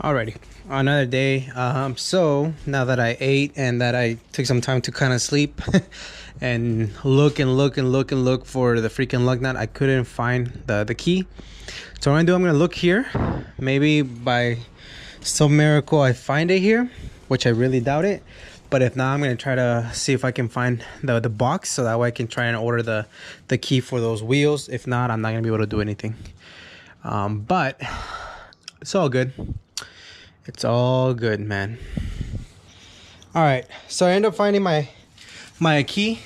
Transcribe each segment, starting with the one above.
Alrighty, another day. So now that I ate and that I took some time to kind of sleep and look for the freaking lug nut, I couldn't find the key. So what I'm gonna do, I'm gonna look here. Maybe by some miracle I find it here, which I really doubt it. But if not, I'm gonna try to see if I can find the box, so that way I can try and order the key for those wheels. If not, I'm not gonna be able to do anything. But it's all good. It's all good, man. All right, so I ended up finding my key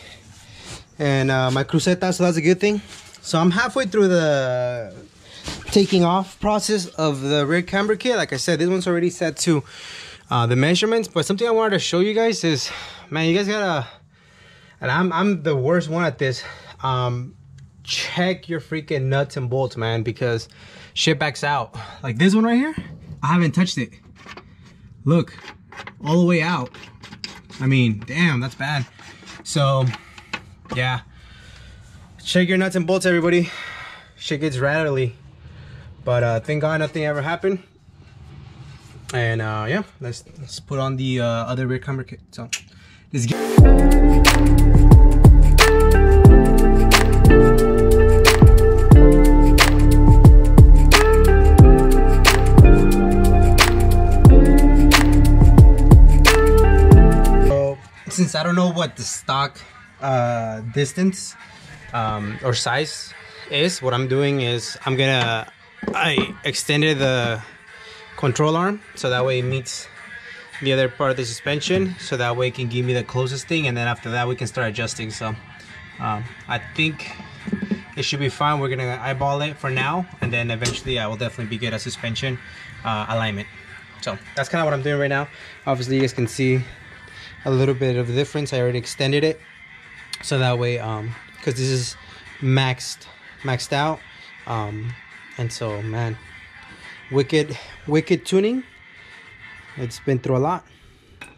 and my cruceta, so that's a good thing. So I'm halfway through the taking off process of the rear camber kit. Like I said, this one's already set to the measurements, but something I wanted to show you guys is, man, you guys gotta, and I'm the worst one at this, check your freaking nuts and bolts, man, because shit backs out. Like this one right here, I haven't touched it. Look, all the way out. I mean, damn, that's bad. So yeah, check your nuts and bolts, everybody. Shit gets rattly, but thank God nothing ever happened. And yeah, let's put on the other rear camber kit. So let's get. Since I don't know what the stock distance or size is, what I'm doing is I extended the control arm so that way it meets the other part of the suspension, so that way it can give me the closest thing, and then after that we can start adjusting. So I think it should be fine. We're gonna eyeball it for now, and then eventually I will definitely be good at suspension alignment. So that's kind of what I'm doing right now. Obviously you guys can see a little bit of the difference. I already extended it, so that way because this is maxed out, and so, man, wicked tuning. It's been through a lot.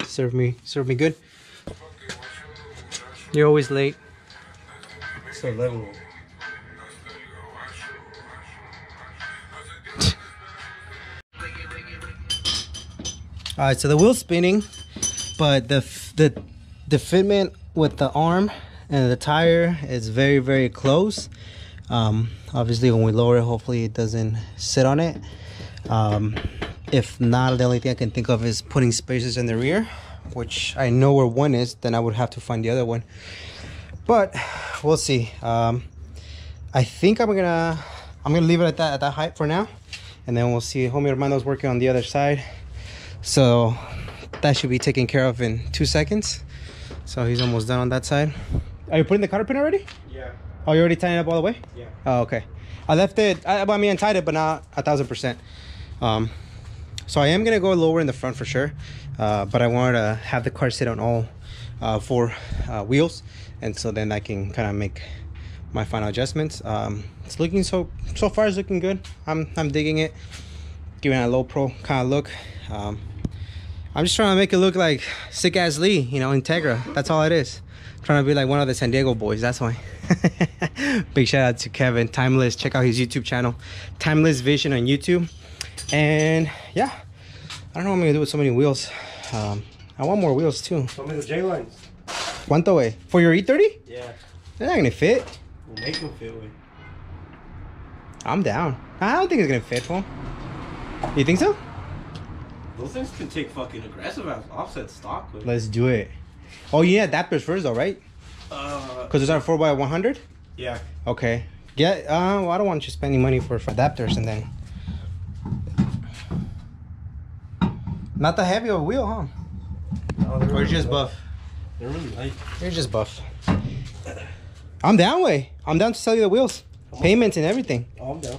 Served me good. You're always late. It's a level. All right, so the wheel's spinning, but the fitment with the arm and the tire is very close. Obviously when we lower it, hopefully it doesn't sit on it. If not, the only thing I can think of is putting spacers in the rear, which I know where one is. Then I would have to find the other one, but we'll see. I think I'm gonna leave it at that height for now, and then we'll see. Homie Armando's working on the other side, so that should be taken care of in 2 seconds. So he's almost done on that side. Are you putting the cotter pin already? Yeah. Oh, you already tied it up all the way? Yeah. Oh, okay. I left it, I mean, I tied it, but not 1000%. So I am gonna go lower in the front for sure, but I wanted to have the car sit on all four wheels, and so then I can kind of make my final adjustments. It's looking so far, it's looking good. I'm digging it, giving it a low pro kind of look. I'm just trying to make it look like sick ass Lee, you know, Integra. That's all it is. I'm trying to be like one of the San Diego boys. That's why. Big shout out to Kevin Timeless. Check out his YouTube channel, Timeless Vision on YouTube. And yeah, I don't know what I'm gonna do with so many wheels. I want more wheels too. Show me the J lines. ¿Cuánto way? For your E30? Yeah. They're not gonna fit. We'll make them fit with. I'm down. I don't think it's gonna fit, fool. You think so? Those things can take fucking aggressive offset stock with. Let's do it. Oh, you need adapters first though, right? Because those are 4x100? Yeah. Okay. Yeah, well, I don't want you spending money for adapters and then... Not that heavy of a wheel, huh? No, Or you're just buff? They're really light. You're just buff. I'm down, way. I'm down to sell you the wheels. Payments and everything. Oh, I'm down.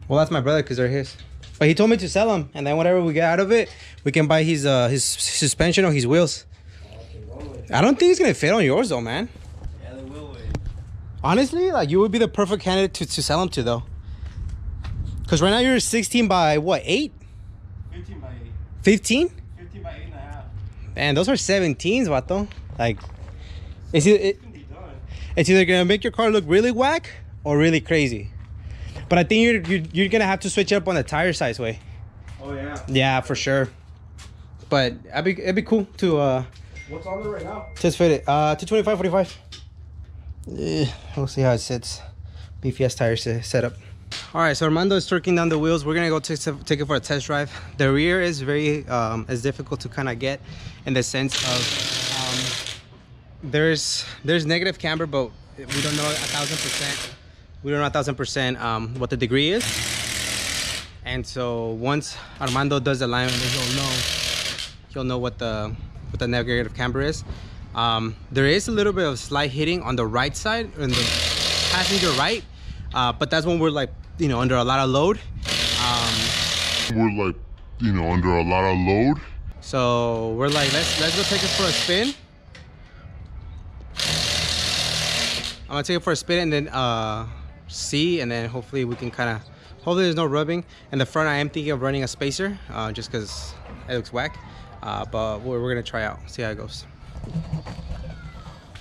Well, that's my brother because they're his. But he told me to sell them, and then whatever we get out of it, we can buy his suspension or his wheels. I don't think it's gonna fit on yours though, man. Yeah, they will. Honestly, like, you would be the perfect candidate to sell them to though. Because right now you're 16 by what, 8? 15 by 8. 15? 15 by 8.5. Man, those are 17s, vato. Like, it's either gonna make your car look really whack or really crazy. But I think you're gonna have to switch up on the tire size way. Oh yeah. Yeah, for sure. But it'd be cool to What's on there right now? just fit it. 225, 45. We'll see how it sits. Beefy ass tire setup. All right, so Armando is torquing down the wheels. We're gonna go take it for a test drive. The rear is very is difficult to kind of get, in the sense of there's negative camber, but we don't know 1,000%. We don't know 1,000% what the degree is. And so once Armando does the line, he'll know what the negative camber is. There is a little bit of slight hitting on the right side, in the passenger right, but that's when we're like, you know, under a lot of load. So we're like, let's go take it for a spin. I'm gonna take it for a spin and then see, and then hopefully we can kind of, hopefully there's no rubbing. In the front I am thinking of running a spacer, just because it looks whack. But we're gonna try out, see how it goes.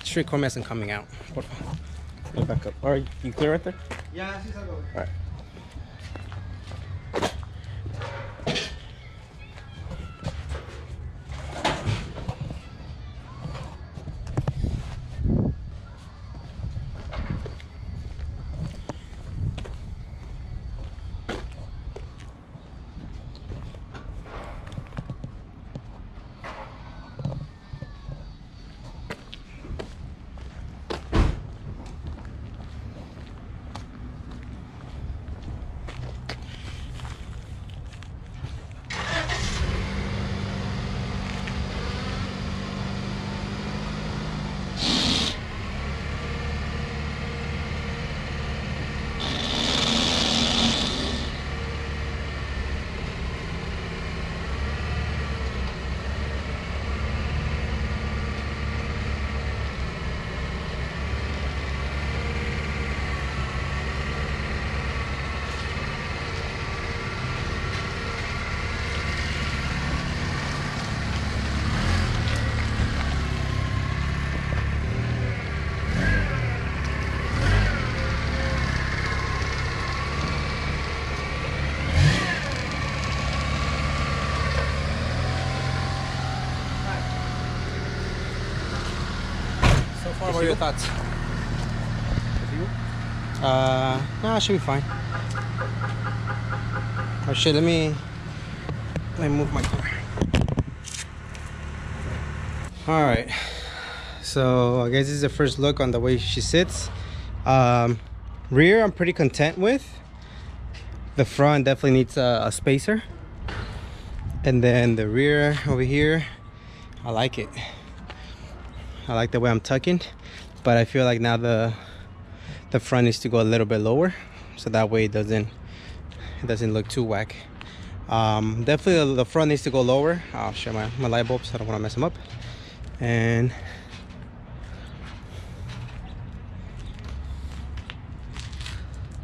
Shrink corn isn't coming out. Go back up. All right, you clear right there? Yeah, she's like, All right. What are your thoughts? No, I should be fine. Oh shit, let me move my car. All right, so I guess this is the first look on the way she sits. Rear I'm pretty content with. The front definitely needs a spacer, and then the rear over here, I like it. I like the way I'm tucking, but I feel like now the front needs to go a little bit lower, so that way it doesn't look too whack. Definitely the front needs to go lower. I'll share my light bulbs, I don't want to mess them up. And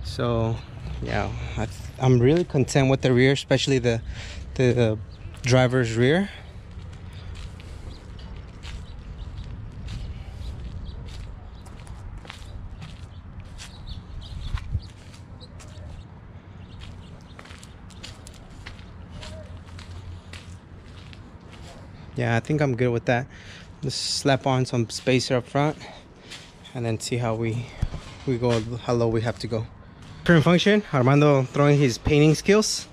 so yeah, I'm really content with the rear, especially the driver's rear. Yeah, I think I'm good with that. Let's slap on some spacer up front and then see how we go, how low we have to go. Current function, Armando throwing his painting skills.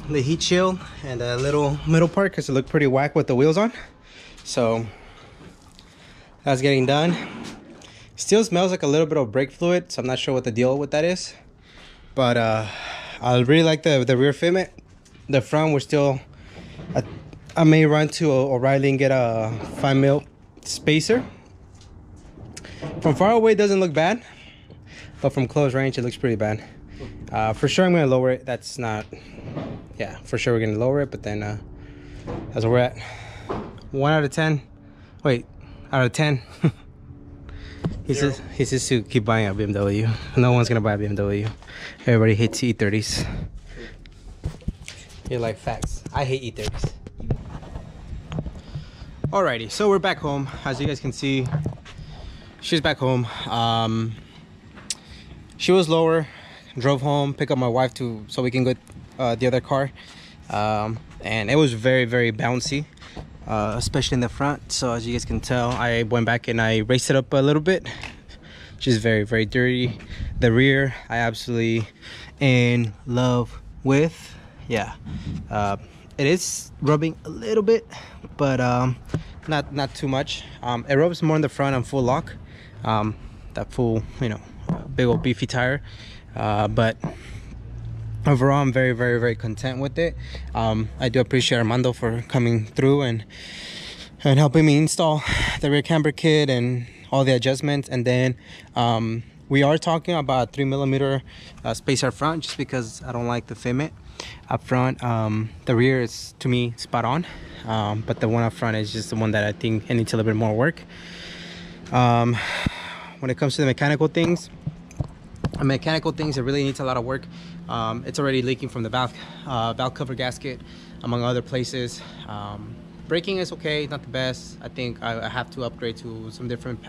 The heat shield and a little middle part because it looked pretty whack with the wheels on. So that's getting done. Still smells like a little bit of brake fluid, so I'm not sure what the deal with that is. But I really like the rear fitment. The front, we're still... I may run to O'Reilly and get a 5mm spacer. From far away it doesn't look bad, but from close range it looks pretty bad. For sure I'm going to lower it. That's not... Yeah, for sure we're going to lower it, but then that's where we're at. 1 out of 10. Wait, out of 10. He says to keep buying a BMW. No one's going to buy a BMW. Everybody hates E30s. You're like, facts. I hate E30s. Alrighty, so we're back home. As you guys can see, she's back home. She was lower. drove home, pick up my wife so we can go the other car. And it was very, very bouncy, especially in the front. So as you guys can tell, I went back and I raced it up a little bit. Just very, very dirty. The rear, I absolutely in love with. Yeah, it is rubbing a little bit, but not too much. It rubs more in the front on full lock. That full, you know, big old beefy tire. But overall, I'm very, very, very content with it. I do appreciate Armando for coming through and helping me install the rear camber kit and all the adjustments. And then we are talking about 3mm spacer front, just because I don't like the fitment up front. The rear is, to me, spot on, but the one up front is just the one that I think it needs a little bit more work. When it comes to the mechanical things, it really needs a lot of work. It's already leaking from the valve cover gasket, among other places. Braking is okay, not the best. I think I have to upgrade to some different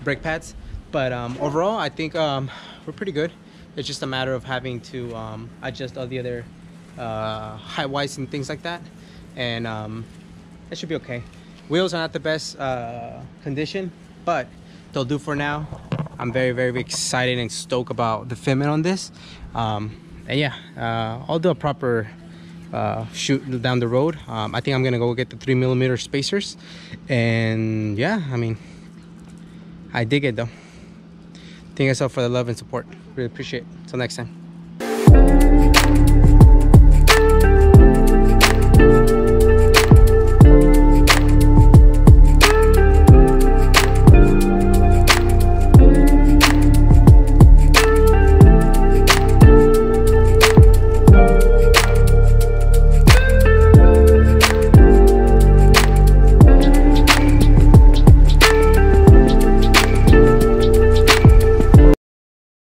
brake pads, but overall I think we're pretty good. It's just a matter of having to adjust all the other height wise and things like that, and it should be okay. Wheels are not the best condition, but they'll do for now. I'm very, very excited and stoked about the fitment on this. And yeah, I'll do a proper shoot down the road. I think I'm gonna go get the 3mm spacers, and yeah, I mean, I dig it though. Thank you guys all for the love and support. Really appreciate it. Till next time.